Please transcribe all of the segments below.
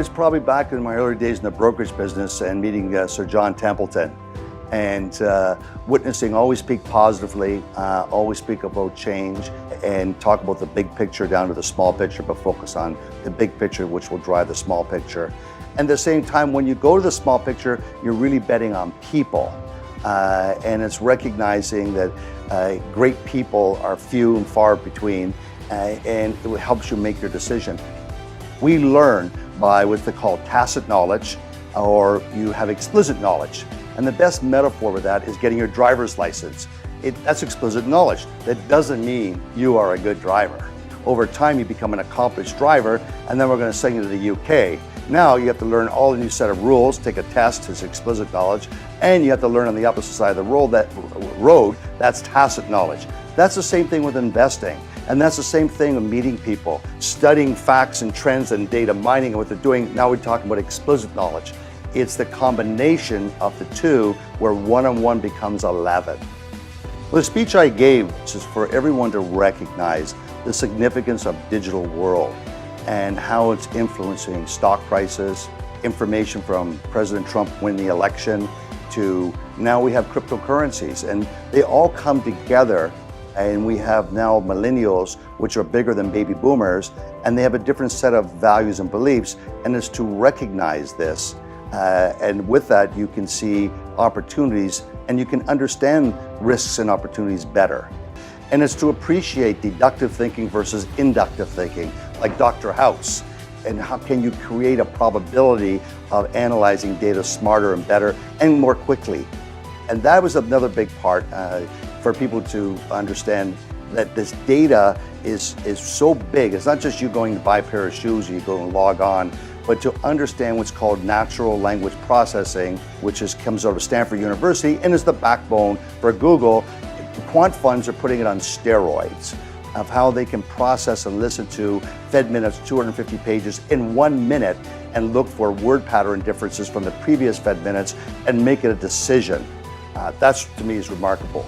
was probably back in my early days in the brokerage business and meeting Sir John Templeton and witnessing always speak positively, always speak about change and talk about the big picture down to the small picture, but focus on the big picture, which will drive the small picture. And at the same time, when you go to the small picture, you're really betting on people. And it's recognizing that great people are few and far between, and it helps you make your decision. We learn by what they call tacit knowledge, or you have explicit knowledge. And the best metaphor with that is getting your driver's license. That's explicit knowledge. That doesn't mean you are a good driver. Over time, you become an accomplished driver, and then we're going to send you to the UK. Now you have to learn all a new set of rules, take a test, it's explicit knowledge, and you have to learn on the opposite side of the road, that's tacit knowledge. That's the same thing with investing. And that's the same thing with meeting people, studying facts and trends and data mining and what they're doing. Now we're talking about explicit knowledge. It's the combination of the two where 1 and 1 becomes 11. Well, the speech I gave is for everyone to recognize the significance of digital world and how it's influencing stock prices, information from President Trump winning the election to now we have cryptocurrencies, and they all come together. And we have now millennials, which are bigger than baby boomers, and they have a different set of values and beliefs, and it's to recognize this. And with that, you can see opportunities and you can understand risks and opportunities better. And it's to appreciate deductive thinking versus inductive thinking, like Dr. House. And how can you create a probability of analyzing data smarter and better and more quickly? And that was another big part for people to understand that this data is so big. It's not just you going to buy a pair of shoes or you go and log on, but to understand what's called natural language processing, which comes out of Stanford University and is the backbone for Google. Quant funds are putting it on steroids of how they can process and listen to Fed minutes, 250 pages in 1 minute, and look for word pattern differences from the previous Fed minutes and make it a decision. That's, to me, is remarkable.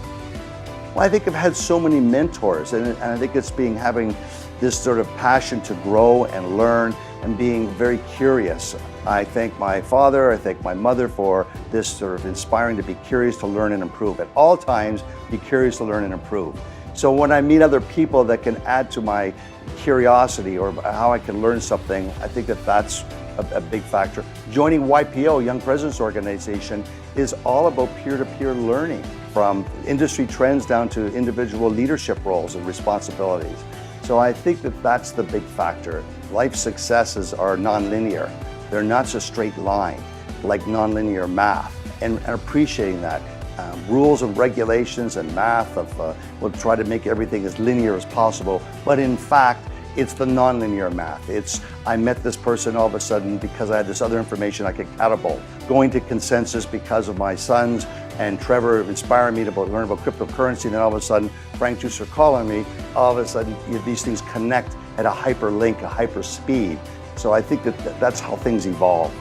Well, I think I've had so many mentors, and I think it's having this sort of passion to grow and learn and being very curious. I thank my father, I thank my mother for this sort of inspiring to be curious, to learn and improve. At all times, be curious to learn and improve. So when I meet other people that can add to my curiosity or how I can learn something, I think that's a big factor. Joining YPO, Young Presidents Organization, is all about peer-to-peer learning, from industry trends down to individual leadership roles and responsibilities. So I think that's the big factor. Life successes are nonlinear. They're not just a straight line, like nonlinear math, and appreciating that. Rules and regulations and math will try to make everything as linear as possible, but in fact, it's the nonlinear math. It's, I met this person all of a sudden because I had this other information I could catapult. Going to consensus because of my sons and Trevor inspiring me to learn about cryptocurrency, and then all of a sudden, Frank Juicer calling me, all of a sudden, these things connect at a hyperlink, a hyper speed. So I think that's how things evolve.